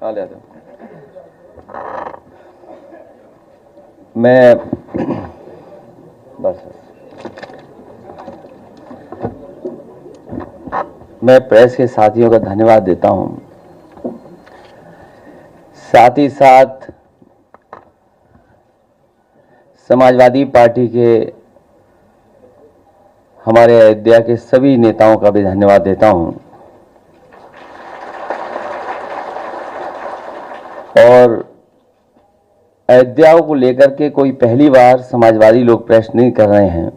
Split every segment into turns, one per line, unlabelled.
ले दो। मैं प्रेस के साथियों का धन्यवाद देता हूं, साथ ही साथ समाजवादी पार्टी के हमारे अयोध्या के सभी नेताओं का भी धन्यवाद देता हूं। और अयोध्या को लेकर के कोई पहली बार समाजवादी लोग प्रेस नहीं कर रहे हैं।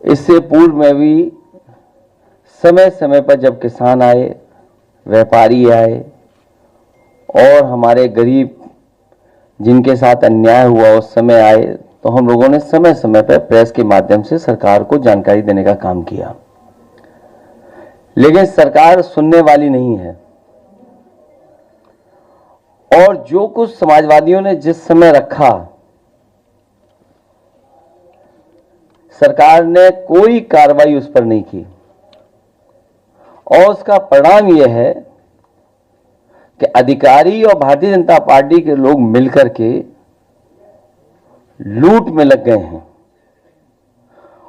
इससे पूर्व में भी समय समय पर जब किसान आए, व्यापारी आए और हमारे गरीब जिनके साथ अन्याय हुआ उस समय आए, तो हम लोगों ने समय समय पर प्रेस के माध्यम से सरकार को जानकारी देने का काम किया। लेकिन सरकार सुनने वाली नहीं है और जो कुछ समाजवादियों ने जिस समय रखा, सरकार ने कोई कार्रवाई उस पर नहीं की और उसका परिणाम यह है कि अधिकारी और भारतीय जनता पार्टी के लोग मिलकर के लूट में लग गए हैं।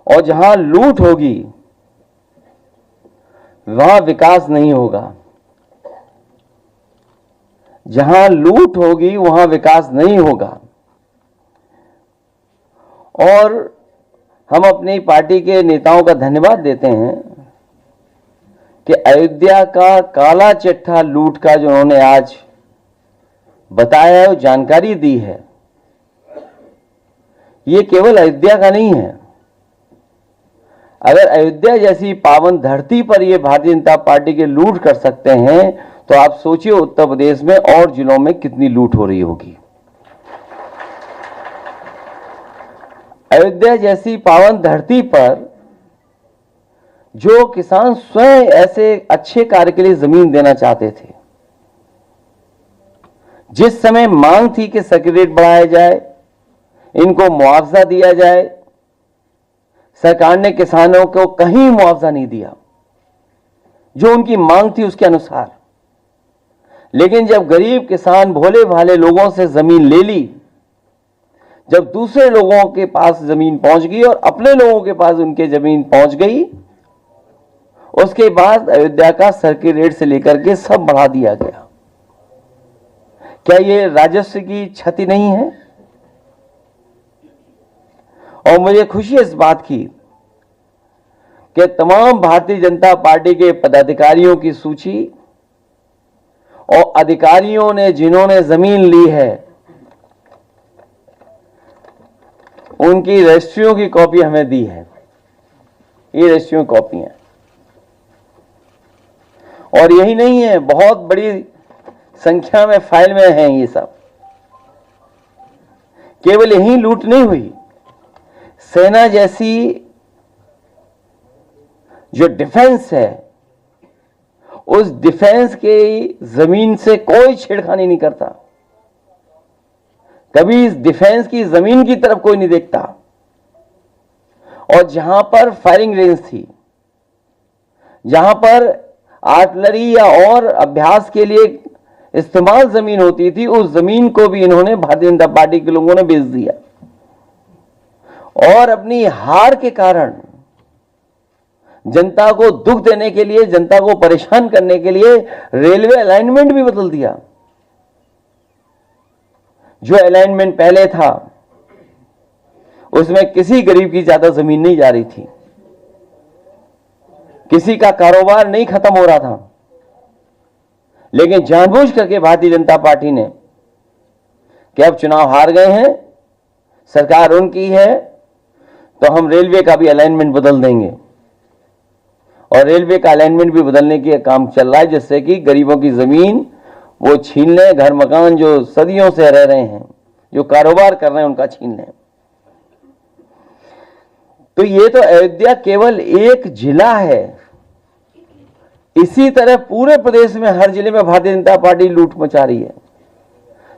और जहां लूट होगी वहां विकास नहीं होगा, जहां लूट होगी वहां विकास नहीं होगा। और हम अपनी पार्टी के नेताओं का धन्यवाद देते हैं कि अयोध्या का काला चिट्ठा लूट का जो उन्होंने आज बताया है, जानकारी दी है, ये केवल अयोध्या का नहीं है। अगर अयोध्या जैसी पावन धरती पर ये भारतीय जनता पार्टी के लूट कर सकते हैं, तो आप सोचिए उत्तर प्रदेश में और जिलों में कितनी लूट हो रही होगी। अयोध्या जैसी पावन धरती पर जो किसान स्वयं ऐसे अच्छे कार्य के लिए जमीन देना चाहते थे, जिस समय मांग थी कि सर्किट रेट बढ़ाया जाए, इनको मुआवजा दिया जाए, सरकार ने किसानों को कहीं मुआवजा नहीं दिया जो उनकी मांग थी उसके अनुसार। लेकिन जब गरीब किसान भोले भाले लोगों से जमीन ले ली, जब दूसरे लोगों के पास जमीन पहुंच गई और अपने लोगों के पास उनके जमीन पहुंच गई, उसके बाद अयोध्या का सर्किट रेट से लेकर के सब बढ़ा दिया गया। क्या ये राजस्व की क्षति नहीं है? और मुझे खुशी है इस बात की कि तमाम भारतीय जनता पार्टी के पदाधिकारियों की सूची और अधिकारियों ने जिन्होंने जमीन ली है उनकी रजिस्ट्रियों की कॉपी हमें दी है। ये रजिस्ट्रियों की कॉपी है। और यही नहीं है, बहुत बड़ी संख्या में फाइल में हैं ये सब। केवल यही लूट नहीं हुई, सेना जैसी जो डिफेंस है, उस डिफेंस के जमीन से कोई छेड़खानी नहीं करता। कभी इस डिफेंस की जमीन की तरफ कोई नहीं देखता। और जहां पर फायरिंग रेंज थी, जहां पर आर्टिलरी या और अभ्यास के लिए इस्तेमाल जमीन होती थी, उस जमीन को भी इन्होंने भारतीय जनता पार्टी के लोगों ने बेच दिया। और अपनी हार के कारण जनता को दुख देने के लिए, जनता को परेशान करने के लिए रेलवे अलाइनमेंट भी बदल दिया। जो अलाइनमेंट पहले था उसमें किसी गरीब की ज्यादा जमीन नहीं जा रही थी, किसी का कारोबार नहीं खत्म हो रहा था। लेकिन जानबूझ करके भारतीय जनता पार्टी ने कि अब चुनाव हार गए हैं, सरकार उनकी है, तो हम रेलवे का भी अलाइनमेंट बदल देंगे। और रेलवे का अलाइनमेंट भी बदलने के काम चल रहा है, जिससे कि गरीबों की जमीन वो छीन लें, घर मकान जो सदियों से रह रहे हैं, जो कारोबार कर रहे हैं, उनका छीन लें। तो ये तो अयोध्या केवल एक जिला है। इसी तरह पूरे प्रदेश में हर जिले में भारतीय जनता पार्टी लूट मचा रही है।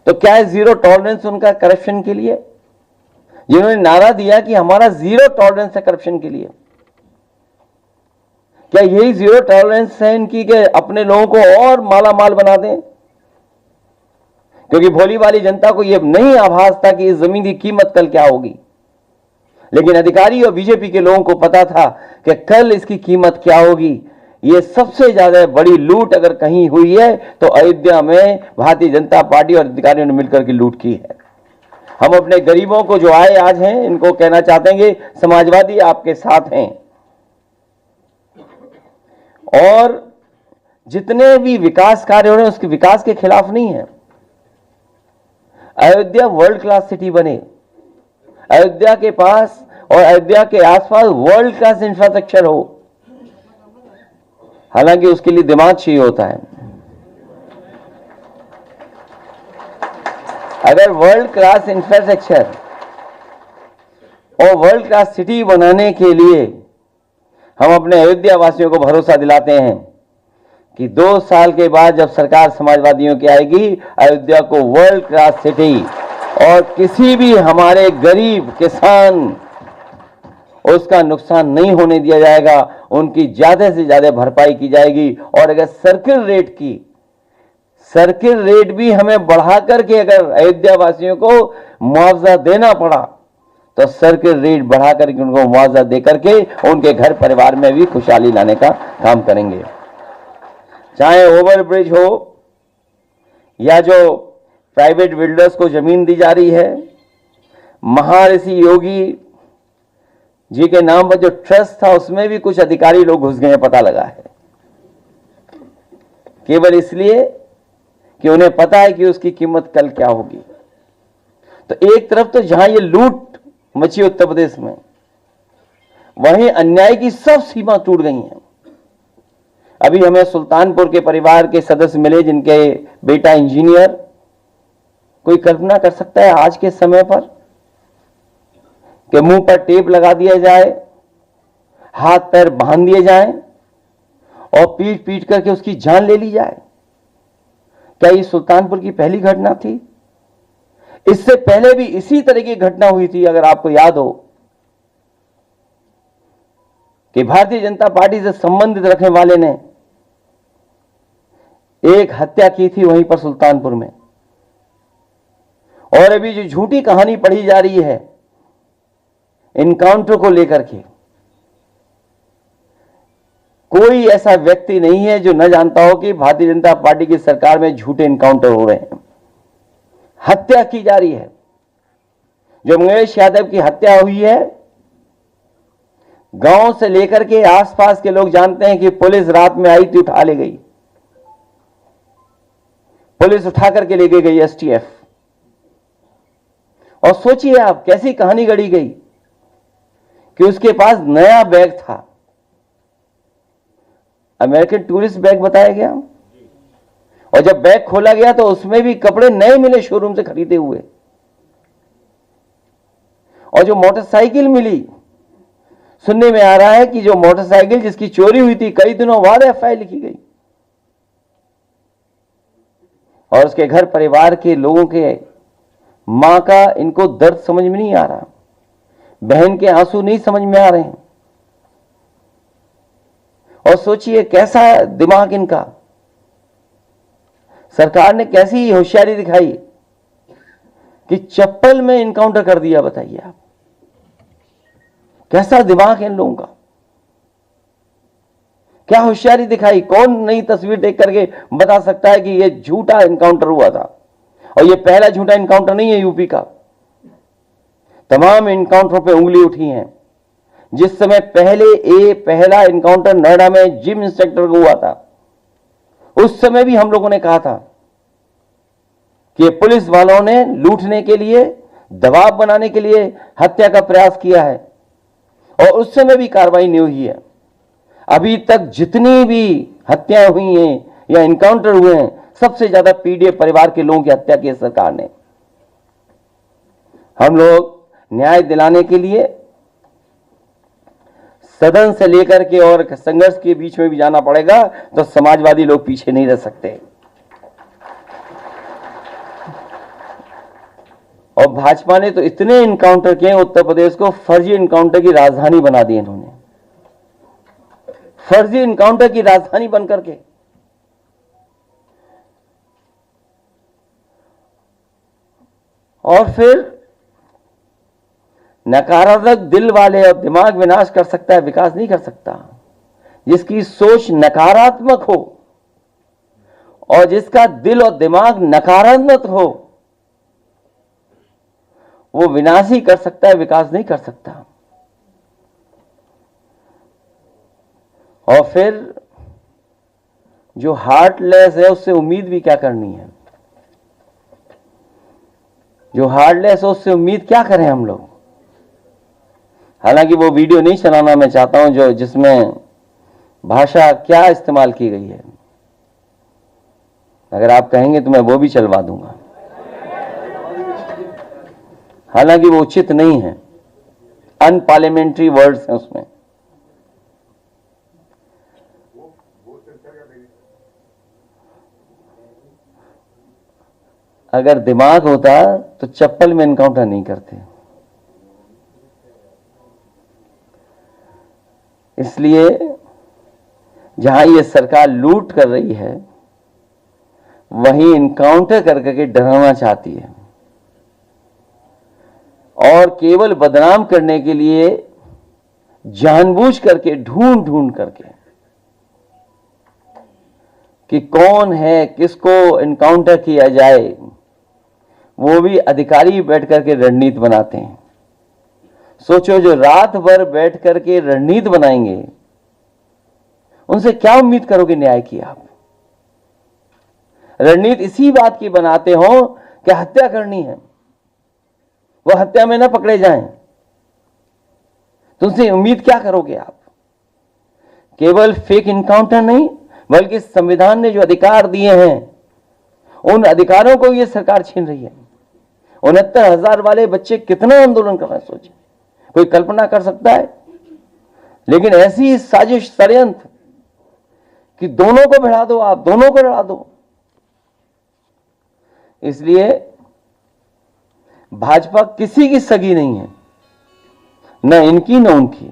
तो क्या है जीरो टॉलरेंस उनका करप्शन के लिए? जिन्होंने नारा दिया कि हमारा जीरो टॉलरेंस है करप्शन के लिए, क्या यही जीरो टॉलरेंस है इनकी कि अपने लोगों को और माला माल बना दें, क्योंकि भोली वाली जनता को यह नहीं आभास था कि इस जमीन की कीमत कल क्या होगी, लेकिन अधिकारी और बीजेपी के लोगों को पता था कि कल इसकी कीमत क्या होगी। यह सबसे ज्यादा बड़ी लूट अगर कहीं हुई है तो अयोध्या में भारतीय जनता पार्टी और अधिकारियों ने मिलकर के लूट की है। हम अपने गरीबों को जो आए आज हैं, इनको कहना चाहते हैं कि समाजवादी आपके साथ हैं, और जितने भी विकास कार्य हो रहे हैं उसके विकास के खिलाफ नहीं है। अयोध्या वर्ल्ड क्लास सिटी बने, अयोध्या के पास और अयोध्या के आसपास वर्ल्ड क्लास इंफ्रास्ट्रक्चर हो, हालांकि उसके लिए दिमाग चाहिए होता है। अगर वर्ल्ड क्लास इंफ्रास्ट्रक्चर और वर्ल्ड क्लास सिटी बनाने के लिए हम अपने अयोध्या वासियों को भरोसा दिलाते हैं कि 2 साल के बाद जब सरकार समाजवादियों की आएगी, अयोध्या को वर्ल्ड क्लास सिटी और किसी भी हमारे गरीब किसान उसका नुकसान नहीं होने दिया जाएगा, उनकी ज्यादा से ज्यादा भरपाई की जाएगी। और अगर सर्किल रेट भी हमें बढ़ा करके अगर अयोध्या वासियों को मुआवजा देना पड़ा तो सर्किल रेट बढ़ा करके उनको मुआवजा दे करके उनके घर परिवार में भी खुशहाली लाने का काम करेंगे। चाहे ओवरब्रिज हो या जो प्राइवेट बिल्डर्स को जमीन दी जा रही है, महर्षि योगी जी के नाम पर जो ट्रस्ट था उसमें भी कुछ अधिकारी लोग घुस गए, पता लगा है, केवल इसलिए कि उन्हें पता है कि उसकी कीमत कल क्या होगी। तो एक तरफ तो जहां ये लूट मची उत्तर प्रदेश में, वहीं अन्याय की सब सीमा टूट गई हैं। अभी हमें सुल्तानपुर के परिवार के सदस्य मिले जिनके बेटा इंजीनियर। कोई कल्पना कर सकता है आज के समय पर कि मुंह पर टेप लगा दिया जाए, हाथ पैर बांध दिए जाएं और पीट पीट करके उसकी जान ले ली जाए? क्या ये सुल्तानपुर की पहली घटना थी? इससे पहले भी इसी तरह की घटना हुई थी। अगर आपको याद हो कि भारतीय जनता पार्टी से संबंधित रखने वाले ने एक हत्या की थी वहीं पर सुल्तानपुर में। और अभी जो झूठी कहानी पढ़ी जा रही है इनकाउंटर को लेकर के, कोई ऐसा व्यक्ति नहीं है जो न जानता हो कि भारतीय जनता पार्टी की सरकार में झूठे इनकाउंटर हो रहे हैं, हत्या की जा रही है। जो मंगेश यादव की हत्या हुई है, गांव से लेकर के आसपास के लोग जानते हैं कि पुलिस रात में आई थी, उठा ले गई, पुलिस उठा करके ले गई एसटीएफ। और सोचिए आप कैसी कहानी गढ़ी गई कि उसके पास नया बैग था, अमेरिकन टूरिस्ट बैग बताया गया, और जब बैग खोला गया तो उसमें भी कपड़े नए मिले शोरूम से खरीदे हुए। और जो मोटरसाइकिल मिली, सुनने में आ रहा है कि जो मोटरसाइकिल जिसकी चोरी हुई थी कई दिनों बाद एफआईआर लिखी गई। और उसके घर परिवार के लोगों के मां का इनको दर्द समझ में नहीं आ रहा, बहन के आंसू नहीं समझ में आ रहे हैं। और सोचिए कैसा दिमाग इनका, सरकार ने कैसी होशियारी दिखाई कि चप्पल में इनकाउंटर कर दिया। बताइए आप कैसा दिमाग है इन लोगों का, क्या होशियारी दिखाई। कौन नई तस्वीर देख करके बता सकता है कि यह झूठा इनकाउंटर हुआ था? और यह पहला झूठा इनकाउंटर नहीं है यूपी का, तमाम इनकाउंटरों पे उंगली उठी है। जिस समय पहला इनकाउंटर नोएडा में जिम इंस्पेक्टर को हुआ था, उस समय भी हम लोगों ने कहा था कि पुलिस वालों ने लूटने के लिए, दबाव बनाने के लिए हत्या का प्रयास किया है, और उस समय भी कार्रवाई नहीं हुई है। अभी तक जितनी भी हत्याएं हुई हैं या इनकाउंटर हुए हैं, सबसे ज्यादा पीड़ित परिवार के लोगों की हत्या की है सरकार ने। हम लोग न्याय दिलाने के लिए सदन से लेकर के और संघर्ष के बीच में भी जाना पड़ेगा, तो समाजवादी लोग पीछे नहीं रह सकते। और भाजपा ने तो इतने इनकाउंटर किए, उत्तर प्रदेश को फर्जी इनकाउंटर की राजधानी बना दी इन्होंने, फर्जी इनकाउंटर की राजधानी बनकर के। और फिर नकारात्मक दिल वाले और दिमाग विनाश कर सकता है, विकास नहीं कर सकता। जिसकी सोच नकारात्मक हो और जिसका दिल और दिमाग नकारात्मक हो, वो विनाश ही कर सकता है, विकास नहीं कर सकता। और फिर जो हार्टलेस है उससे उम्मीद भी क्या करनी है? जो हार्टलेस है उससे उम्मीद क्या करें हम लोग? हालांकि वो वीडियो नहीं चलाना मैं चाहता हूं जो जिसमें भाषा क्या इस्तेमाल की गई है। अगर आप कहेंगे तो मैं वो भी चलवा दूंगा, हालांकि वो उचित नहीं है, अनपार्लियामेंट्री वर्ड्स हैं उसमें। अगर दिमाग होता तो चप्पल में एनकाउंटर नहीं करते। इसलिए जहां ये सरकार लूट कर रही है वहीं इनकाउंटर करके डराना चाहती है और केवल बदनाम करने के लिए जानबूझ करके ढूंढ ढूंढ करके कि कौन है, किसको इनकाउंटर किया जाए, वो भी अधिकारी बैठ करके रणनीति बनाते हैं। सोचो, जो रात भर बैठ करके रणनीति बनाएंगे उनसे क्या उम्मीद करोगे न्याय की? आप रणनीति इसी बात की बनाते हो कि हत्या करनी है, वो हत्या में ना पकड़े जाएं, तो उनसे उम्मीद क्या करोगे आप? केवल फेक इनकाउंटर नहीं, बल्कि संविधान ने जो अधिकार दिए हैं उन अधिकारों को ये सरकार छीन रही है। 69,000 वाले बच्चे कितना आंदोलन कर रहे हैं, सोचिए, कोई कल्पना कर सकता है? लेकिन ऐसी साजिश, षड्यंत्र कि दोनों को भिड़ा दो, आप दोनों को लड़ा दो। इसलिए भाजपा किसी की सगी नहीं है, न इनकी न उनकी।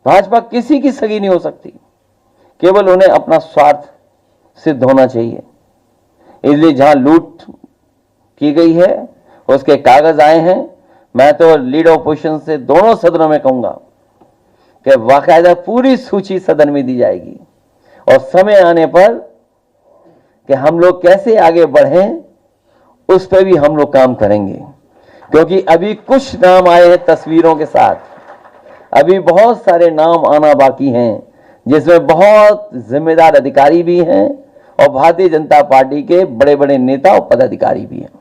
भाजपा किसी की सगी नहीं हो सकती, केवल उन्हें अपना स्वार्थ सिद्ध होना चाहिए। इसलिए जहां लूट की गई है उसके कागज आए हैं। मैं तो लीड ऑपोजिशन से दोनों सदनों में कहूंगा कि बाकायदा पूरी सूची सदन में दी जाएगी और समय आने पर कि हम लोग कैसे आगे बढ़ें उस पर भी हम लोग काम करेंगे। क्योंकि अभी कुछ नाम आए हैं तस्वीरों के साथ, अभी बहुत सारे नाम आना बाकी हैं, जिसमें बहुत जिम्मेदार अधिकारी भी हैं और भारतीय जनता पार्टी के बड़े बड़े नेता और पदाधिकारी भी हैं।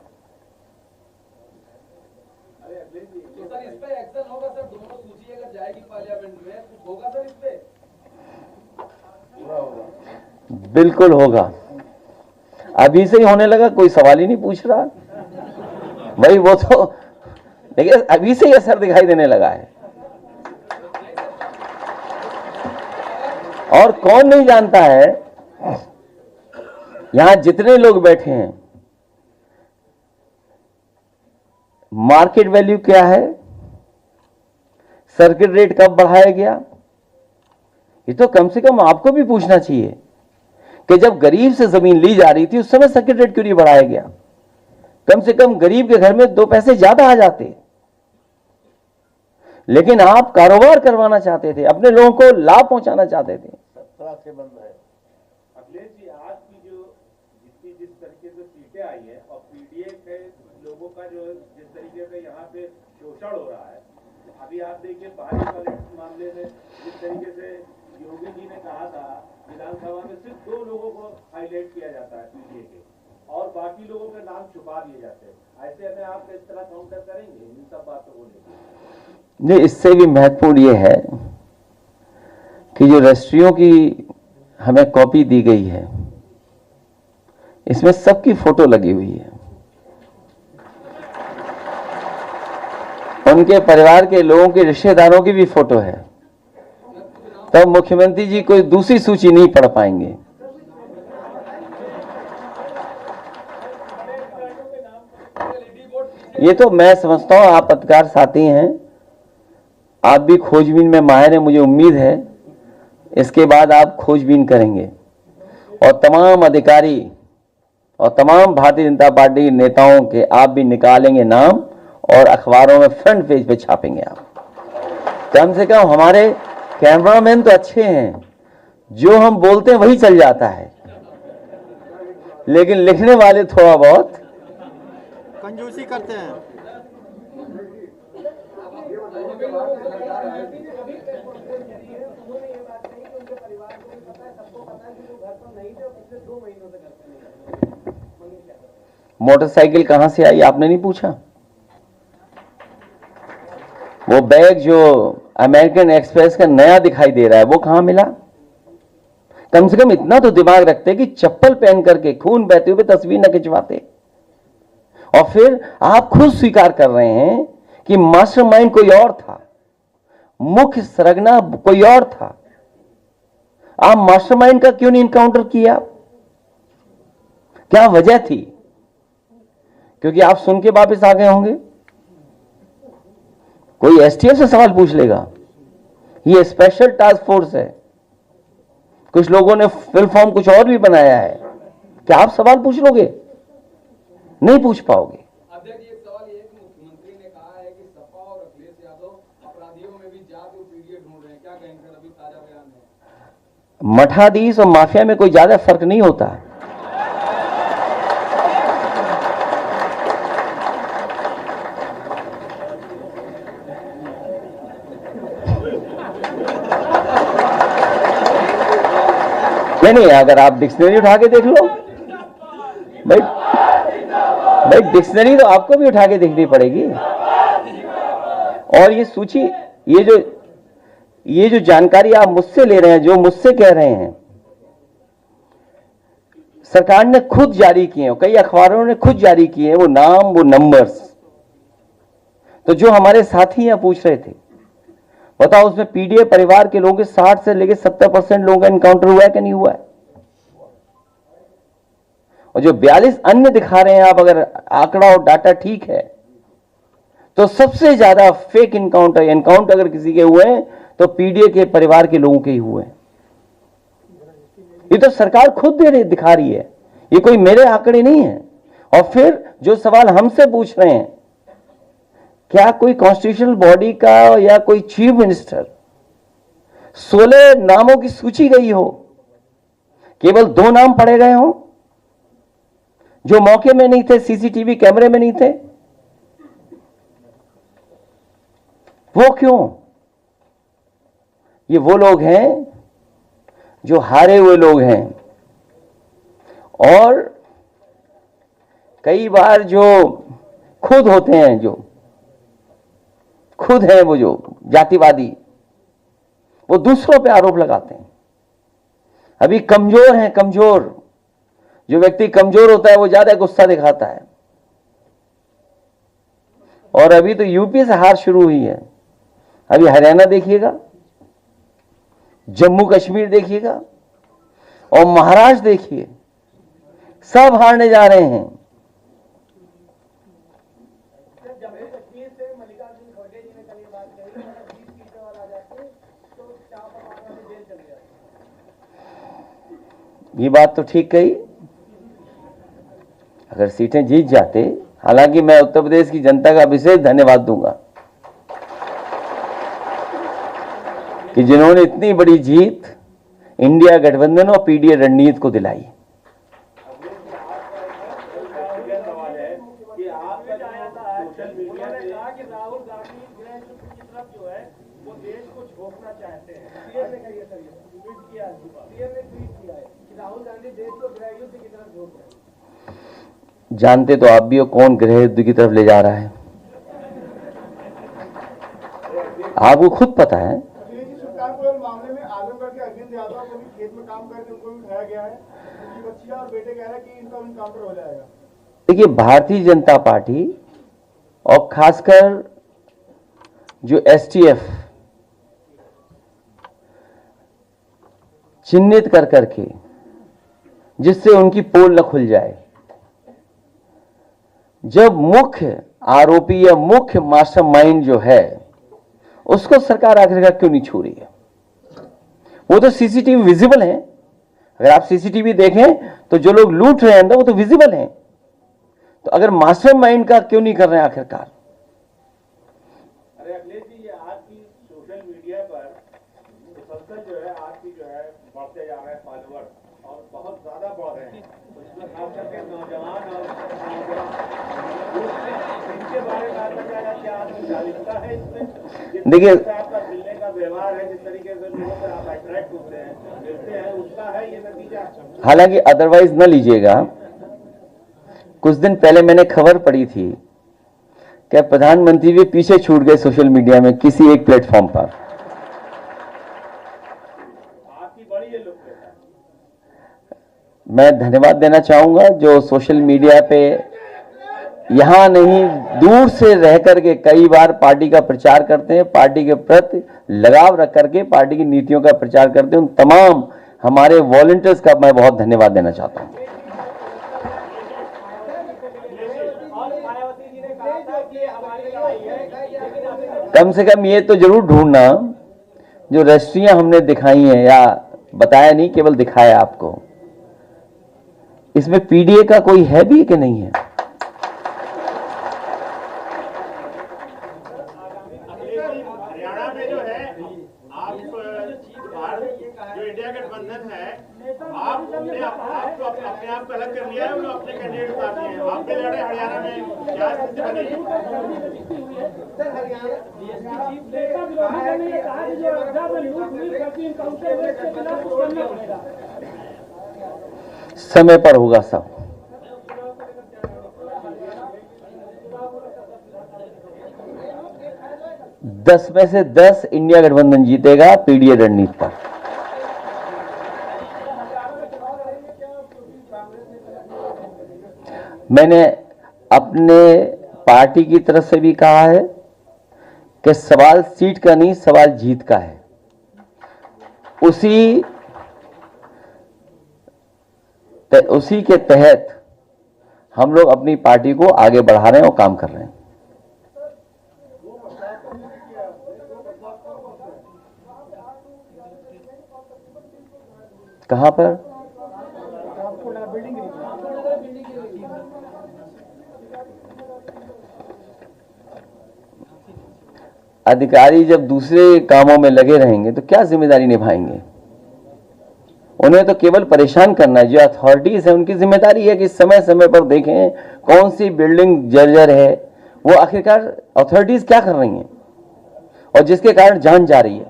बिल्कुल होगा, अभी से ही होने लगा, कोई सवाल ही नहीं पूछ रहा भाई। वो तो देखिए अभी से ही असर दिखाई देने लगा है। और कौन नहीं जानता है, यहां जितने लोग बैठे हैं, मार्केट वैल्यू क्या है, सर्किट रेट कब बढ़ाया गया, ये तो कम से कम आपको भी पूछना चाहिए कि जब गरीब से जमीन ली जा रही थी उस समय सर्किट रेट क्यों नहीं बढ़ाया गया? कम से कम गरीब के घर में 2 पैसे ज्यादा आ जाते। लेकिन आप कारोबार करवाना चाहते थे, अपने लोगों को लाभ पहुंचाना चाहते थे।
से बंद है। अखिलेश जी, आज की जो जिस तरीके से सीटें आई है और पीडीएफ है, लोगों का जो जिस तरीके से यहाँ पे शोषण हो रहा है, अभी आप देखिए बाहरी वाले मामले में जिस तरीके से योगी जी ने कहा था विधानसभा में सिर्फ 2 लोगों को हाईलाइट किया जाता है पीडीए के और बाकी लोगों के नाम छुपा दिए जाते हैं। ऐसे में आप इस तरह काउंटर करेंगे इन सब बातों को लेकर?
नहीं, इससे भी महत्वपूर्ण ये है कि जो रजिस्ट्रियों की हमें कॉपी दी गई है इसमें सबकी फोटो लगी हुई है, उनके परिवार के लोगों के रिश्तेदारों की भी फोटो है। तब मुख्यमंत्री जी कोई दूसरी सूची नहीं पढ़ पाएंगे। ये तो मैं समझता हूं, आप पत्रकार साथी हैं, आप भी खोजबीन में माहिर हैं, मुझे उम्मीद है इसके बाद आप खोजबीन करेंगे और तमाम अधिकारी और तमाम भारतीय जनता पार्टी नेताओं के आप भी निकालेंगे नाम और अखबारों में फ्रंट पेज पे छापेंगे आप। कम से कम हमारे कैमरामैन तो अच्छे हैं, जो हम बोलते हैं वही चल जाता है, लेकिन लिखने वाले थोड़ा बहुत
कंजूसी करते हैं।
मोटरसाइकिल कहां से आई आपने नहीं पूछा? वो बैग जो अमेरिकन एक्सप्रेस का नया दिखाई दे रहा है वो कहां मिला? कम से कम इतना तो दिमाग रखते कि चप्पल पहन करके खून बहते हुए तस्वीर न खिंचवाते। और फिर आप खुद स्वीकार कर रहे हैं कि मास्टरमाइंड कोई और था, मुख्य सरगना कोई और था। आप मास्टरमाइंड का क्यों नहीं इनकाउंटर किया? क्या वजह थी? क्योंकि आप सुन के वापस आ गए होंगे। कोई एसटीएफ से सवाल पूछ लेगा, ये स्पेशल टास्क फोर्स है। कुछ लोगों ने फिल फॉर्म कुछ और भी बनाया है। क्या आप सवाल पूछ लोगे? नहीं पूछ पाओगे।
अध्यक्ष, ये सवाल ये है कि मुख्यमंत्री ने कहा है कि सपा और अखिलेश यादव अपराधियों में भी जाति और पीढ़ी ढूंढ रहे हैं, क्या कहेंगे? अभी ताजा बयान है।
मठाधीश और माफिया में कोई ज्यादा फर्क नहीं होता। नहीं, अगर आप डिक्शनरी उठा के देख लो भाई, डिक्शनरी तो आपको भी उठा के देखनी पड़ेगी। और ये सूची, ये जो जानकारी आप मुझसे ले रहे हैं, जो मुझसे कह रहे हैं, सरकार ने खुद जारी किए हैं, कई अखबारों ने खुद जारी किए हैं वो नाम, वो नंबर्स। तो जो हमारे साथी यहां पूछ रहे थे, बताओ उसमें पीडीए परिवार के लोगों के 60 से लेकर 70% लोगों का इनकाउंटर हुआ है कि नहीं हुआ है? और जो 42 अन्य दिखा रहे हैं आप, अगर आंकड़ा और डाटा ठीक है, तो सबसे ज्यादा फेक इनकाउंटर अगर किसी के हुए हैं तो पीडीए के परिवार के लोगों के ही हुए हैं। ये तो सरकार खुद दिखा रही है, ये कोई मेरे आंकड़े नहीं है। और फिर जो सवाल हमसे पूछ रहे हैं, क्या कोई कॉन्स्टिट्यूशनल बॉडी का या कोई चीफ मिनिस्टर 16 नामों की सूची गई हो, केवल 2 नाम पढ़े गए हो जो मौके में नहीं थे, सीसीटीवी कैमरे में नहीं थे? वो क्यों? ये वो लोग हैं जो हारे हुए लोग हैं, और कई बार जो खुद होते हैं, जो खुद है वो जो जातिवादी, वो दूसरों पे आरोप लगाते हैं। अभी कमजोर हैं, कमजोर जो व्यक्ति कमजोर होता है वो ज्यादा गुस्सा दिखाता है। और अभी तो यूपी से हार शुरू हुई है, अभी हरियाणा देखिएगा, जम्मू कश्मीर देखिएगा और महाराष्ट्र देखिए, सब हारने जा रहे हैं।
जम्मू कश्मीर से मल्लिकार्जुन खड़गे जी ने कल ये बात कही, 20 सीटें और आ जाती तो 4 में जेल चले जाते।
ये बात तो ठीक कही, अगर सीटें जीत जाते। हालांकि मैं उत्तर प्रदेश की जनता का विशेष धन्यवाद दूंगा कि जिन्होंने इतनी बड़ी जीत इंडिया गठबंधन और पीडीए रणनीति को दिलाई।
सवाल है कि आपका सोशल मीडिया पे कहा कि राहुल गांधी गृह युद्ध की तरफ जो है वो देश को झोंकना चाहते हैं। सीएम ने कही है, सर ये ट्वीट किया, सीएम ने ट्वीट किया है कि राहुल गांधी देश को गृह युद्ध की तरफ झोंक रहे हैं।
जानते तो आप भी हो कौन गृह युद्ध की तरफ ले जा रहा है, आपको खुद पता है।
मामले में आजमगढ़ के अरविंद यादव को भी खेत में काम करके उनको भी उठाया गया है, उनकी बच्चियां और बेटे कह रहे हैं कि इनका इनकाउंटर हो जाएगा।
देखिए, भारतीय जनता पार्टी और खासकर जो एसटीएफ चिन्हित कर करके, जिससे उनकी पोल न खुल जाए, जब मुख्य आरोपी या मुख्य मास्टरमाइंड जो है उसको सरकार आखिरकार क्यों नहीं छू रही है? वो तो सीसीटीवी विजिबल है, अगर आप सीसीटीवी देखें तो जो लोग लूट रहे हैं अंदर वो तो विजिबल हैं। तो अगर मास्टरमाइंड का क्यों नहीं कर रहे हैं आखिरकार?
अरे अखिलेश जी, ये आज की सोशल मीडिया पर मुसलसल जो है आपकी जो है बढ़ते जा रहे हैं फॉलोअर्स, और बहुत ज्यादा बढ़ रहे हैं। तो इसमें खास करके नौजवान और इनके बारे में आपका क्या आत्मजागरूकता है इसमें?
देखिए,
आपका मिलने का व्यवहार है, जिस तरीके से लोगों से आप अट्रैक्ट होते हैं, मिलते हैं, उसका है ये नतीजा?
हालांकि अदरवाइज न लीजिएगा, कुछ दिन पहले मैंने खबर पड़ी थी कि प्रधानमंत्री भी पीछे छूट गए सोशल मीडिया में किसी एक प्लेटफॉर्म पर।
आपकी बड़ी ये लोकप्रियता।
मैं धन्यवाद देना चाहूंगा जो सोशल मीडिया पे यहां नहीं दूर से रह करके कई बार पार्टी का प्रचार करते हैं, पार्टी के प्रति लगाव रख करके पार्टी की नीतियों का प्रचार करते हैं। उन तमाम हमारे वॉलंटियर्स का मैं बहुत धन्यवाद देना चाहता हूं। कम से कम ये तो जरूर ढूंढना जो रजिस्ट्रियां हमने दिखाई हैं, या बताया नहीं केवल दिखाया आपको, इसमें पीडीए का कोई है भी कि नहीं है?
हरियाणा में जो है आप जो इंडिया गठबंधन है, आपने अपने आप को अलग कर लिया है, वो अपने कैंडिडेट उतार दिए हैं। आप भी लड़े हरियाणा में, क्या स्थिति बनी?
समय पर होगा सब। 10 में से 10 इंडिया गठबंधन जीतेगा पीडीए रणनीति पर। मैंने अपने पार्टी की तरफ से भी कहा है कि सवाल सीट का नहीं, सवाल जीत का है। उसी के तहत हम लोग अपनी पार्टी को आगे बढ़ा रहे हैं और काम कर रहे हैं। कहां पर? अधिकारी जब दूसरे कामों में लगे रहेंगे तो क्या जिम्मेदारी निभाएंगे? उन्हें तो केवल परेशान करना है। जो अथॉरिटीज है उनकी जिम्मेदारी है कि समय समय पर देखें कौन सी बिल्डिंग जर्जर है, वो आखिरकार अथॉरिटीज क्या कर रही हैं और जिसके कारण जान जा रही है।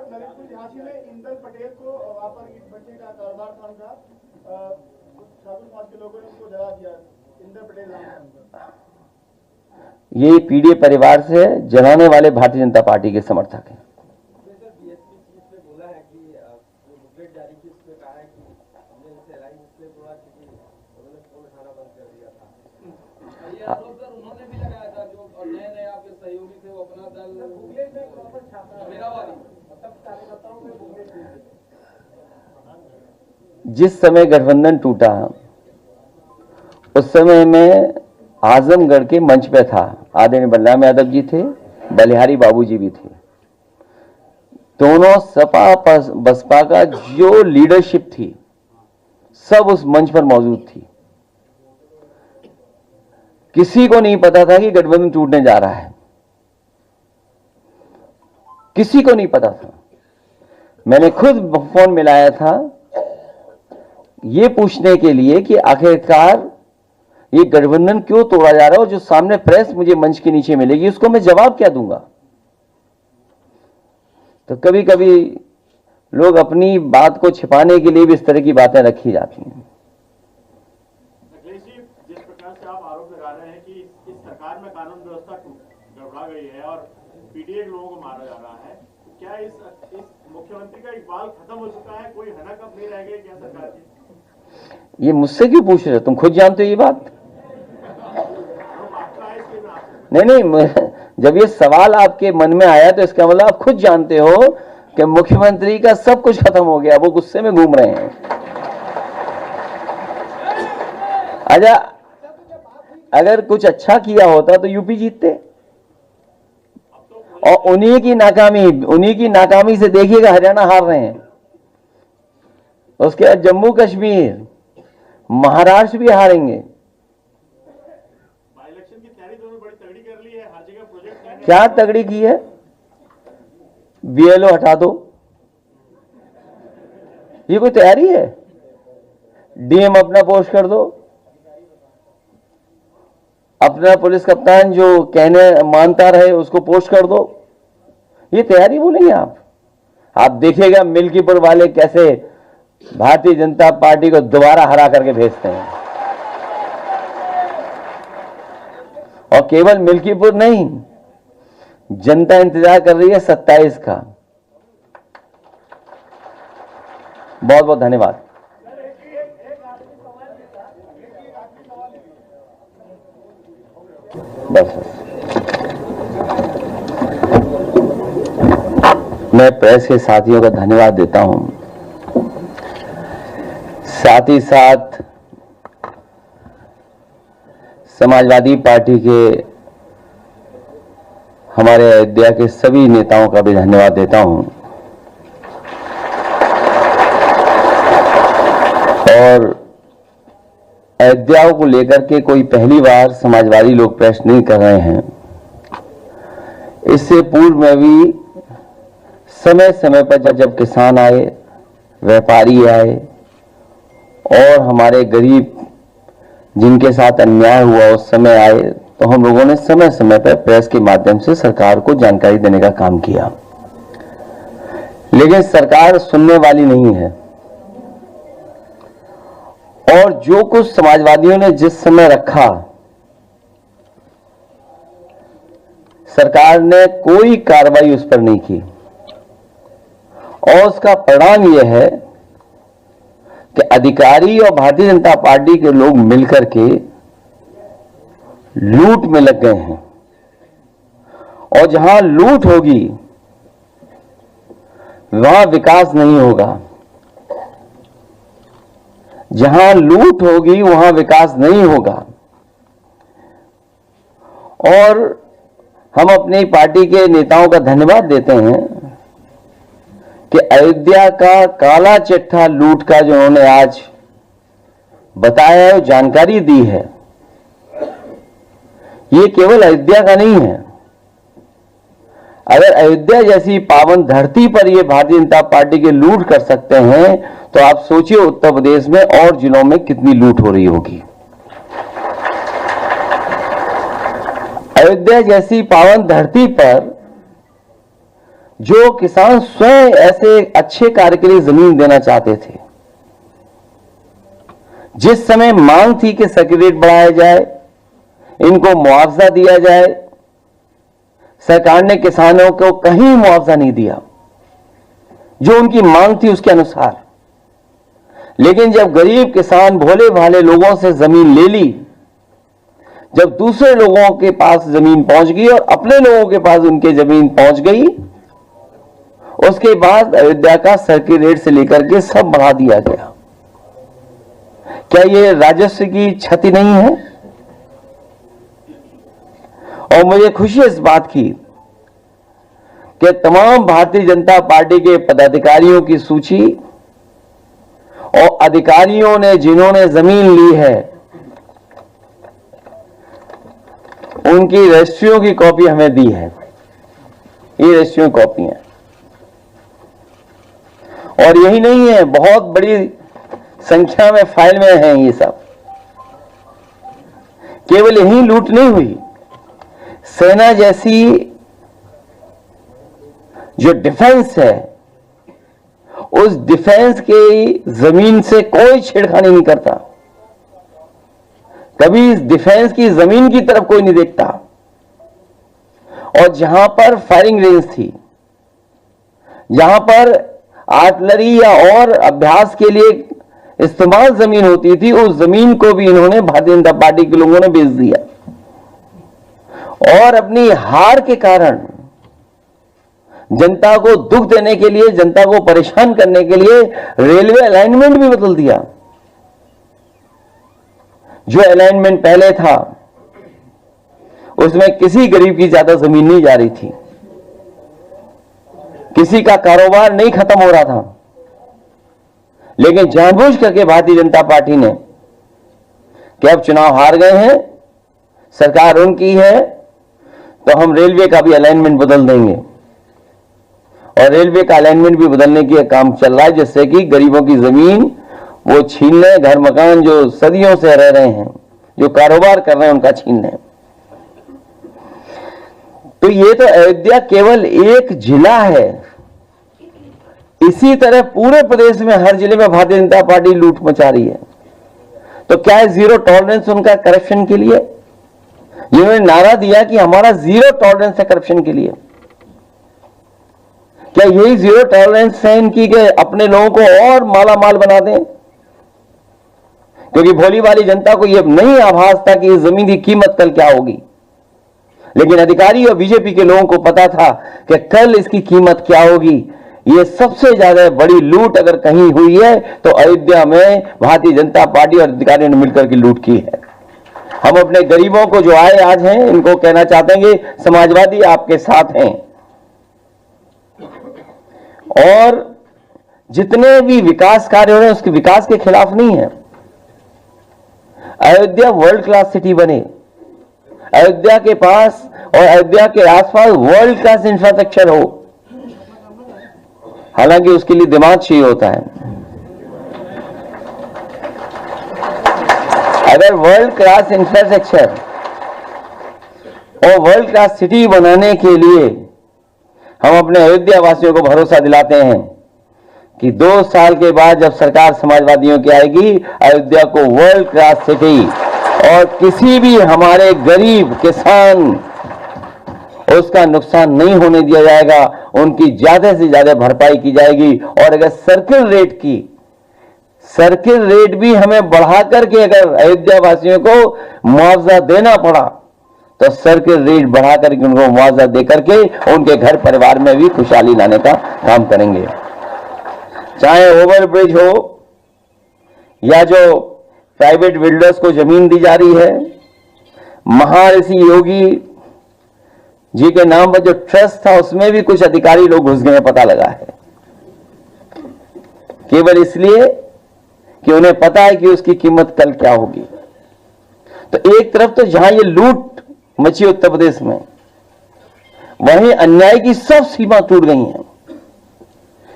ललितपुर झांसी में इंदल पटेल को वहां पर ईंट भट्टे का कारोबार था उनका, ठाकुर समाज के लोगों ने उनको जला दिया। इंदल पटेल नाम था उनका।
ये पीडीए परिवार से जलाने वाले भारतीय जनता पार्टी के समर्थक हैं।
उन्होंने भी लगाया था जो और नए आपके सहयोगी थे वो अपना दल
जिस समय गठबंधन टूटा उस समय में आजमगढ़ के मंच पे था, आदरणीय बलराम यादव जी थे, बलिहारी बाबूजी भी थे। दोनों सपा बसपा का जो लीडरशिप थी सब उस मंच पर मौजूद थी। किसी को नहीं पता था कि गठबंधन टूटने जा रहा है, किसी को नहीं पता था। मैंने खुद फोन मिलाया था ये पूछने के लिए कि आखिरकार ये गठबंधन क्यों तोड़ा जा रहा है, और जो सामने प्रेस मुझे मंच के नीचे मिलेगी उसको मैं जवाब क्या दूंगा। तो कभी कभी लोग अपनी बात को छिपाने के लिए भी इस तरह की बातें रखी जाती हैं।
अखिलेश जी, जिस प्रकार से आप आरोप लगा रहे हैं कि इस सरकार में कानून व्यवस्था गड़बड़ा गई है और पीडीए लोगों को मारा जा रहा है, क्या इस मुख्यमंत्री का इकबाल खत्म हो चुका है? कोई हनक अब नहीं रह गई क्या सरकार की?
ये मुझसे क्यों पूछ रहे हो? तुम खुद जानते हो ये बात। नहीं, जब ये सवाल आपके मन में आया तो इसका मतलब आप खुद जानते हो कि मुख्यमंत्री का सब कुछ खत्म हो गया, वो गुस्से में घूम रहे हैं। अच्छा, अगर कुछ अच्छा किया होता तो यूपी जीतते, और उन्हीं की नाकामी से देखिएगा हरियाणा हार रहे हैं। उसके बाद जम्मू कश्मीर, महाराष्ट्र भी हारेंगे।
इलेक्शन की तैयारी तो बड़ी तगड़ी कर ली है, हर जगह प्रोजेक्ट
क्या तगड़ी की है? बीएलओ हटा दो, ये कोई तैयारी है? डीएम अपना पोस्ट कर दो, अपना पुलिस कप्तान जो कहने मानता रहे उसको पोस्ट कर दो, ये तैयारी बोलेंगे आप? आप देखिएगा मिल्कीपुर वाले कैसे भारतीय जनता पार्टी को दोबारा हरा करके भेजते हैं। और केवल मिल्कीपुर नहीं, जनता इंतजार कर रही है 27 का। बहुत बहुत धन्यवाद। बस मैं प्रेस के साथियों का धन्यवाद देता हूं, साथ ही साथ समाजवादी पार्टी के हमारे अयोध्या के सभी नेताओं का भी धन्यवाद देता हूं। और अयोध्या को लेकर के कोई पहली बार समाजवादी लोग प्रश्न नहीं कर रहे हैं। इससे पूर्व में भी समय समय पर जब किसान आए, व्यापारी आए और हमारे गरीब जिनके साथ अन्याय हुआ उस समय आए, तो हम लोगों ने समय समय पर प्रेस के माध्यम से सरकार को जानकारी देने का काम किया। लेकिन सरकार सुनने वाली नहीं है। और जो कुछ समाजवादियों ने जिस समय रखा, सरकार ने कोई कार्रवाई उस पर नहीं की। और उसका परिणाम यह है कि अधिकारी और भारतीय जनता पार्टी के लोग मिलकर के लूट में लग गए हैं। और जहां लूट होगी वहां विकास नहीं होगा। जहां लूट होगी वहां विकास नहीं होगा। और हम अपनी पार्टी के नेताओं का धन्यवाद देते हैं कि अयोध्या का काला चिट्ठा लूट का जो उन्होंने आज बताया है, जानकारी दी है, ये केवल अयोध्या का नहीं है। अगर अयोध्या जैसी पावन धरती पर ये भारतीय जनता पार्टी के लूट कर सकते हैं, तो आप सोचिए उत्तर प्रदेश में और जिलों में कितनी लूट हो रही होगी। अयोध्या जैसी पावन धरती पर जो किसान स्वयं ऐसे अच्छे कार्य के लिए जमीन देना चाहते थे, जिस समय मांग थी कि सेक्रेटरीट बढ़ाया जाए, इनको मुआवजा दिया जाए, सरकार ने किसानों को कहीं मुआवजा नहीं दिया जो उनकी मांग थी उसके अनुसार। लेकिन जब गरीब किसान भोले भाले लोगों से जमीन ले ली, जब दूसरे लोगों के पास जमीन पहुंच गई और अपने लोगों के पास उनके जमीन पहुंच गई, उसके बाद अयोध्या का सर्किट रेट से लेकर के सब बढ़ा दिया गया। क्या ये राजस्व की क्षति नहीं है? और मुझे खुशी इस बात की कि तमाम भारतीय जनता पार्टी के पदाधिकारियों की सूची और अधिकारियों ने जिन्होंने जमीन ली है, उनकी रजिस्ट्रियों की कॉपी हमें दी है। ये रजिस्ट्रियों की कॉपी है। और यही नहीं है, बहुत बड़ी संख्या में फाइल में हैं ये सब। केवल यही लूट नहीं हुई, सेना जैसी जो डिफेंस है, उस डिफेंस की जमीन से कोई छेड़खानी नहीं करता। कभी इस डिफेंस की जमीन की तरफ कोई नहीं देखता। और जहां पर फायरिंग रेंज थी, जहां पर आर्टिलरी या और अभ्यास के लिए इस्तेमाल जमीन होती थी, उस जमीन को भी इन्होंने भारतीय जनता पार्टी के लोगों ने बेच दिया। और अपनी हार के कारण जनता को दुख देने के लिए, जनता को परेशान करने के लिए रेलवे अलाइनमेंट भी बदल दिया। जो अलाइनमेंट पहले था उसमें किसी गरीब की ज्यादा जमीन नहीं जा रही थी, किसी का कारोबार नहीं खत्म हो रहा था। लेकिन जानबूझ करके भारतीय जनता पार्टी ने कि अब चुनाव हार गए हैं, सरकार उनकी है, तो हम रेलवे का भी अलाइनमेंट बदल देंगे। और रेलवे का अलाइनमेंट भी बदलने की काम चल रहा है, जिससे कि गरीबों की जमीन वो छीन ले, घर मकान जो सदियों से रह रहे हैं, जो कारोबार कर रहे हैं, उनका छीन ले। तो ये तो अयोध्या केवल एक जिला है, इसी तरह पूरे प्रदेश में हर जिले में भारतीय जनता पार्टी लूट मचा रही है। तो क्या है जीरो टॉलरेंस उनका करप्शन के लिए? जिन्होंने नारा दिया कि हमारा जीरो टॉलरेंस है करप्शन के लिए, क्या यही जीरो टॉलरेंस है इनकी कि अपने लोगों को और माला माल बना दें? क्योंकि भोली वाली जनता को यह नहीं आभास था कि इस जमीन की कीमत कल क्या होगी, लेकिन अधिकारी और बीजेपी के लोगों को पता था कि कल इसकी कीमत क्या होगी। ये सबसे ज्यादा बड़ी लूट अगर कहीं हुई है तो अयोध्या में भारतीय जनता पार्टी और अधिकारियों ने मिलकर के लूट की है। हम अपने गरीबों को जो आए आज हैं, इनको कहना चाहते हैं कि समाजवादी आपके साथ हैं, और जितने भी विकास कार्य हो रहे हैं उसके विकास के खिलाफ नहीं है। अयोध्या वर्ल्ड क्लास सिटी बने, अयोध्या के पास और अयोध्या के आसपास वर्ल्ड क्लास इंफ्रास्ट्रक्चर हो, हालांकि उसके लिए दिमाग चाहिए होता है। अगर वर्ल्ड क्लास इंफ्रास्ट्रक्चर और वर्ल्ड क्लास सिटी बनाने के लिए हम अपने अयोध्या वासियों को भरोसा दिलाते हैं कि 2 साल के बाद जब सरकार समाजवादियों की आएगी, अयोध्या को वर्ल्ड क्लास सिटी और किसी भी हमारे गरीब किसान उसका नुकसान नहीं होने दिया जाएगा, उनकी ज्यादा से ज्यादा भरपाई की जाएगी। और अगर सर्किल रेट भी हमें बढ़ा करके अगर अयोध्या वासियों को मुआवजा देना पड़ा तो सर्किल रेट बढ़ा करके उनको मुआवजा दे करके उनके घर परिवार में भी खुशहाली लाने का काम करेंगे। चाहे ओवरब्रिज हो या जो प्राइवेट बिल्डर्स को जमीन दी जा रही है, महर्षि योगी जी के नाम पर जो ट्रस्ट था उसमें भी कुछ अधिकारी लोग घुस गए, पता लगा है, केवल इसलिए कि उन्हें पता है कि उसकी कीमत कल क्या होगी। तो एक तरफ तो जहां ये लूट मची उत्तर प्रदेश में, वहीं अन्याय की सब सीमा टूट गई हैं।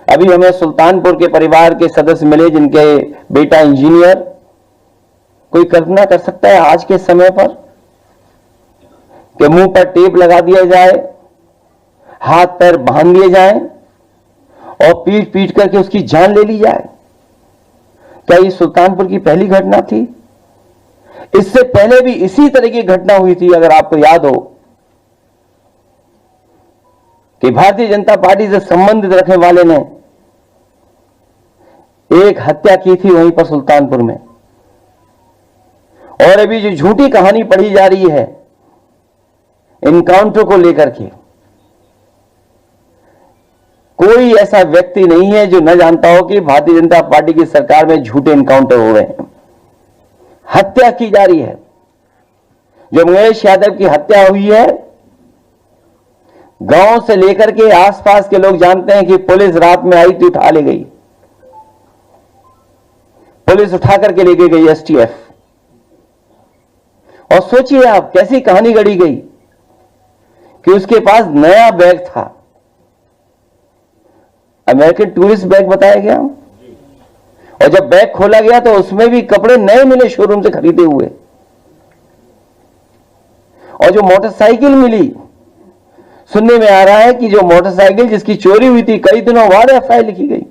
अभी हमें सुल्तानपुर के परिवार के सदस्य मिले जिनके बेटा इंजीनियर। कोई कल्पना कर सकता है आज के समय पर कि मुंह पर टेप लगा दिया जाए, हाथ पैर बांध दिए जाए और पीट पीट करके उसकी जान ले ली जाए? क्या ये सुल्तानपुर की पहली घटना थी? इससे पहले भी इसी तरह की घटना हुई थी, अगर आपको याद हो, कि भारतीय जनता पार्टी से संबंधित रखने वाले ने एक हत्या की थी वहीं पर सुल्तानपुर में। और अभी जो झूठी कहानी पढ़ी जा रही है इनकाउंटर को लेकर के, कोई ऐसा व्यक्ति नहीं है जो न जानता हो कि भारतीय जनता पार्टी की सरकार में झूठे इनकाउंटर हो रहे हैं, हत्या की जा रही है। जो मंगेश यादव की हत्या हुई है, गांव से लेकर के आसपास के लोग जानते हैं कि पुलिस रात में आई थी, उठा ले गई, पुलिस उठा करके लेके गई एसटीएफ। और सोचिए आप कैसी कहानी गढ़ी गई कि उसके पास नया बैग था, अमेरिकन टूरिस्ट बैग बताया गया, और जब बैग खोला गया तो उसमें भी कपड़े नए मिले शोरूम से खरीदे हुए। और जो मोटरसाइकिल मिली, सुनने में आ रहा है कि जो मोटरसाइकिल जिसकी चोरी हुई थी कई दिनों बाद एफआईआर लिखी गई,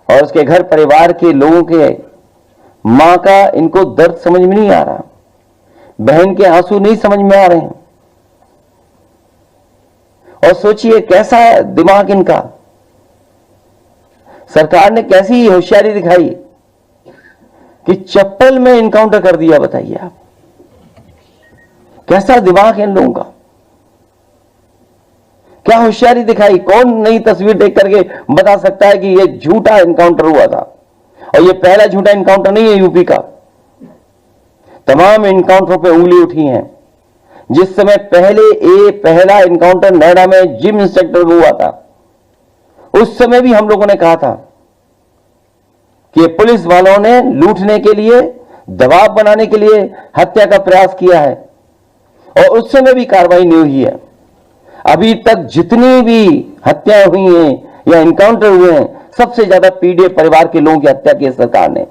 और उसके घर परिवार के लोगों के मां का इनको दर्द समझ में नहीं आ रहा, बहन के आंसू नहीं समझ में आ रहे हैं। और सोचिए कैसा दिमाग इनका, सरकार ने कैसी होशियारी दिखाई कि चप्पल में इनकाउंटर कर दिया। बताइए आप, कैसा दिमाग है इन लोगों का, क्या होशियारी दिखाई। कौन नई तस्वीर देख करके बता सकता है कि यह झूठा इनकाउंटर हुआ था? और यह पहला झूठा इनकाउंटर नहीं है यूपी का, तमाम इनकाउंटरों पे उंगली उठी है। जिस समय पहला इनकाउंटर नोएडा में जिम इंस्ट्रक्टर को हुआ था, उस समय भी हम लोगों ने कहा था कि पुलिस वालों ने लूटने के लिए, दबाव बनाने के लिए हत्या का प्रयास किया है, और उस समय भी कार्रवाई नहीं हुई है। अभी तक जितनी भी हत्याएं हुई हैं या इनकाउंटर हुए हैं, सबसे ज्यादा पीड़ित परिवार के लोगों की हत्या की है सरकार ने।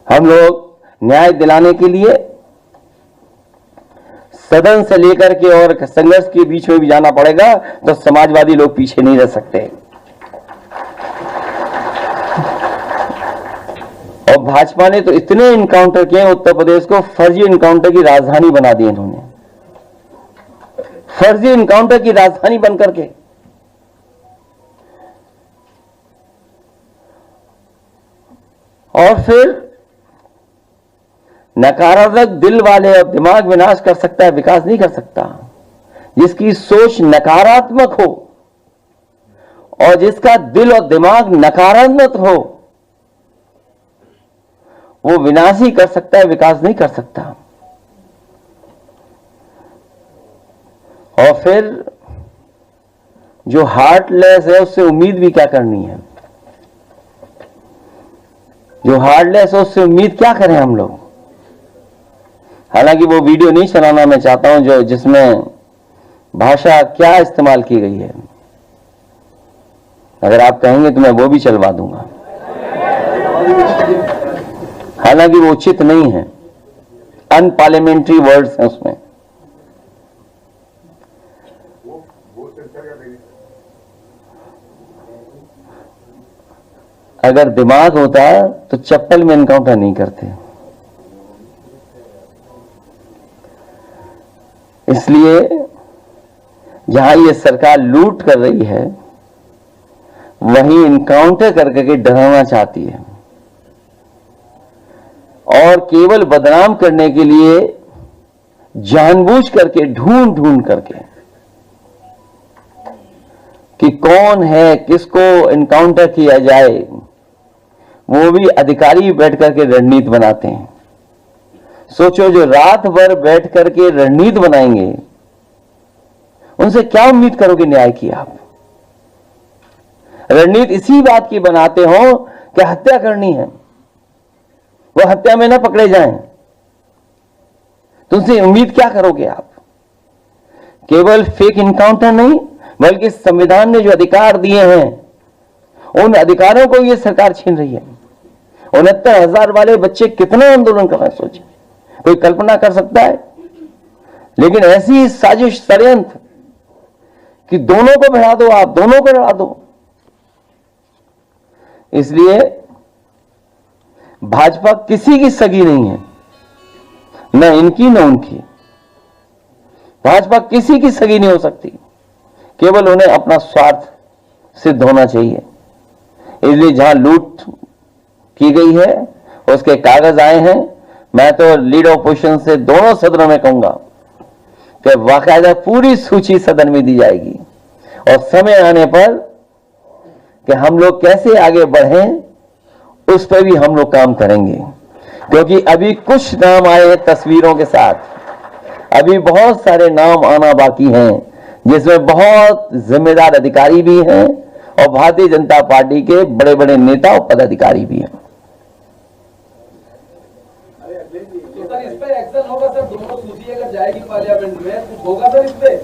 हम लोग न्याय दिलाने के लिए सदन से लेकर के और संघर्ष के बीच में भी जाना पड़ेगा, तो समाजवादी लोग पीछे नहीं रह सकते। और भाजपा ने तो इतने इनकाउंटर किए, उत्तर प्रदेश को फर्जी इनकाउंटर की राजधानी बना दी इन्होंने, फर्जी इनकाउंटर की राजधानी बनकर के। और फिर नकारात्मक दिल वाले और दिमाग विनाश कर सकता है, विकास नहीं कर सकता। जिसकी सोच नकारात्मक हो और जिसका दिल और दिमाग नकारात्मक हो, वो विनाश ही कर सकता है, विकास नहीं कर सकता। और फिर जो हार्टलेस है उससे उम्मीद भी क्या करनी है? जो हार्टलेस है उससे उम्मीद क्या करें हम लोग? हालांकि वो वीडियो नहीं चलाना मैं चाहता हूं जो जिसमें भाषा क्या इस्तेमाल की गई है। अगर आप कहेंगे तो मैं वो भी चलवा दूंगा, हालांकि वो उचित नहीं है, अनपार्लियामेंट्री वर्ड्स हैं उसमें। अगर दिमाग होता तो चप्पल में एनकाउंटर नहीं करते। इसलिए जहां ये सरकार लूट कर रही है, वहीं इनकाउंटर करके डराना चाहती है, और केवल बदनाम करने के लिए जानबूझ करके ढूंढ ढूंढ करके कि कौन है, किसको इनकाउंटर किया जाए, वो भी अधिकारी बैठ करके रणनीति बनाते हैं। सोचो, जो रात भर बैठ करके रणनीति बनाएंगे, उनसे क्या उम्मीद करोगे न्याय की? आप रणनीति इसी बात की बनाते हो कि हत्या करनी है, वो हत्या में ना पकड़े जाएं, तुमसे उम्मीद क्या करोगे आप? केवल फेक इनकाउंटर नहीं, बल्कि संविधान ने जो अधिकार दिए हैं, उन अधिकारों को ये सरकार छीन रही है। 69,000 वाले बच्चे कितना आंदोलन कर रहे हैं, सोचिए, कोई कल्पना कर सकता है? लेकिन ऐसी साजिश, षड्यंत्र कि दोनों को बढ़ा दो, आप दोनों को लड़ा दो। इसलिए भाजपा किसी की सगी नहीं है, न इनकी न उनकी। भाजपा किसी की सगी नहीं हो सकती, केवल उन्हें अपना स्वार्थ सिद्ध होना चाहिए। इसलिए जहां लूट की गई है उसके कागज आए हैं। मैं तो लीड ऑपोजिशन से दोनों सदनों में कहूंगा कि बाकायदा पूरी सूची सदन में दी जाएगी, और समय आने पर कि हम लोग कैसे आगे बढ़ें उस पर भी हम लोग काम करेंगे। क्योंकि अभी कुछ नाम आए हैं तस्वीरों के साथ, अभी बहुत सारे नाम आना बाकी हैं, जिसमें बहुत जिम्मेदार अधिकारी भी हैं और भारतीय जनता पार्टी के बड़े बड़े नेता और पदाधिकारी भी हैं।
तो सर इस पे एक्शन होगा सर? दोनों सूची अगर जाएगी पार्लियामेंट में, कुछ होगा सर इस पे?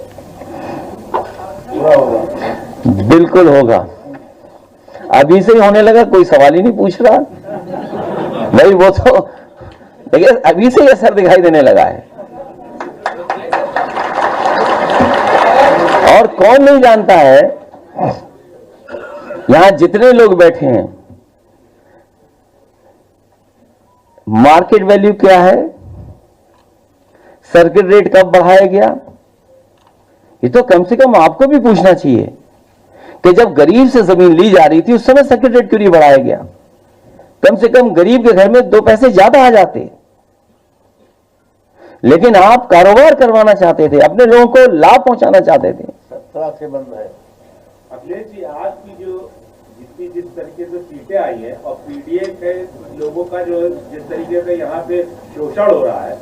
बिल्कुल होगा। अभी से ही होने लगा, कोई सवाल ही नहीं पूछ रहा भाई। वो तो देखिए अभी से ही असर दिखाई देने लगा है। और कौन नहीं जानता है, यहां जितने लोग बैठे हैं, मार्केट वैल्यू क्या है, सर्किट रेट कब बढ़ाया गया, ये तो कम से कम आपको भी पूछना चाहिए कि जब गरीब से जमीन ली जा रही थी उस समय सर्किट रेट क्यों नहीं बढ़ाया गया? कम से कम गरीब के घर में 2 पैसे ज्यादा आ जाते। लेकिन आप कारोबार करवाना चाहते थे, अपने लोगों को लाभ पहुंचाना चाहते थे।
17 से बंद है।
अखिलेश जी, आज की जो जिस तरीके से सीटें आई है और पीडीएफ है, लोगों का जो जिस तरीके से यहाँ पे शोषण हो रहा है,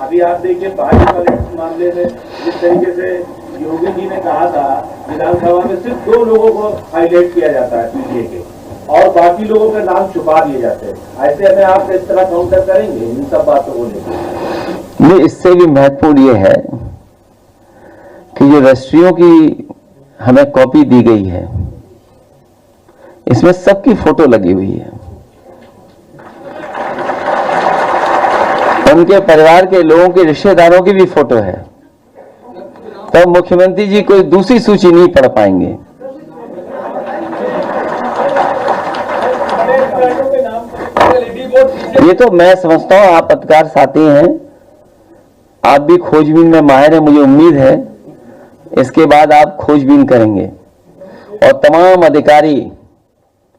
अभी आप देखिए बाहरी वाले मामले में जिस तरीके से योगी जी ने कहा था विधानसभा में सिर्फ 2 लोगों को हाईलाइट किया जाता है पीडीए के और बाकी लोगों के नाम छुपा दिए जाते हैं। ऐसे में आप इस तरह काउंटर करेंगे इन सब बातों को लेकर?
नहीं, इससे भी महत्वपूर्ण ये है कि जो रजिस्ट्रियों की हमें कॉपी दी गई है इसमें सबकी फोटो लगी हुई है, उनके परिवार के लोगों के रिश्तेदारों की भी फोटो है। तो मुख्यमंत्री जी कोई दूसरी सूची नहीं पढ़ पाएंगे। ये तो मैं समझता हूं आप पत्रकार साथी हैं, आप भी खोजबीन में माहिर हैं, मुझे उम्मीद है इसके बाद आप खोजबीन करेंगे और तमाम अधिकारी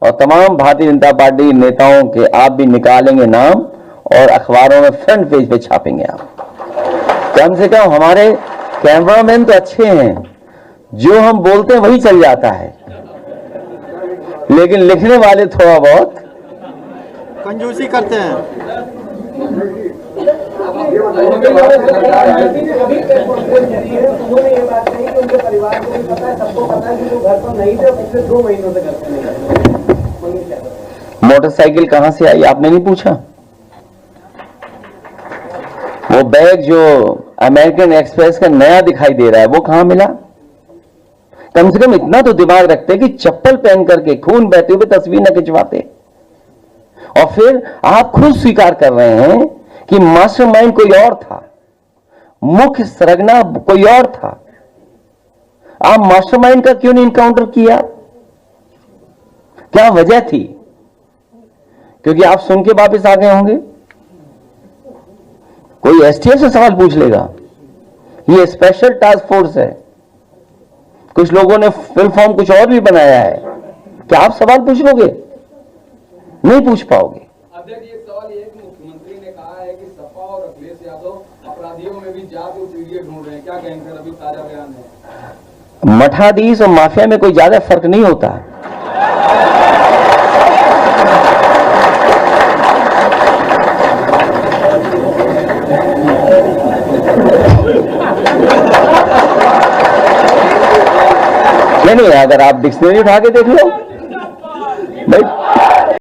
और तमाम भारतीय जनता पार्टी नेताओं के आप भी निकालेंगे नाम और अखबारों में फ्रंट पेज पे छापेंगे आप। कम से कम हमारे कैमरामैन तो अच्छे हैं, जो हम बोलते हैं वही चल जाता है, लेकिन लिखने वाले थोड़ा बहुत
कंजूसी करते हैं।
उन्होंने ये बात कही कि उनके परिवार को भी पता है, सबको पता है कि वो घर पर नहीं थे और पिछले 2 महीनों से घर पर नहीं थे।
मोटरसाइकिल कहां से आई आपने नहीं पूछा? वो बैग जो अमेरिकन एक्सप्रेस का नया दिखाई दे रहा है वो कहां मिला? कम से कम इतना तो दिमाग रखते कि चप्पल पहन करके खून बहते हुए तस्वीर न खिंचवाते। और फिर आप खुद स्वीकार कर रहे हैं कि मास्टरमाइंड कोई और था, मुख्य सरगना कोई और था। आप मास्टरमाइंड का क्यों नहीं इनकाउंटर किया? क्या वजह थी? क्योंकि आप सुन के वापस आ गए होंगे। कोई एसटीएफ से सवाल पूछ लेगा, ये स्पेशल टास्क फोर्स है, कुछ लोगों ने फुल फॉर्म कुछ और भी बनाया है, क्या आप सवाल पूछ लोगे? नहीं पूछ पाओगे।
अध्यक्ष, ये सवाल ये कि मुख्यमंत्री ने कहा है कि सपा और अखिलेश यादव अपराधियों में भी जाति पीडीए ढूंढ रहे हैं, क्या कहेंगे? अभी ताजा बयान है।
मठाधीश और माफिया में कोई ज्यादा फर्क नहीं होता। नहीं, अगर आप डिक्शनरी उठा के देख लो भाई,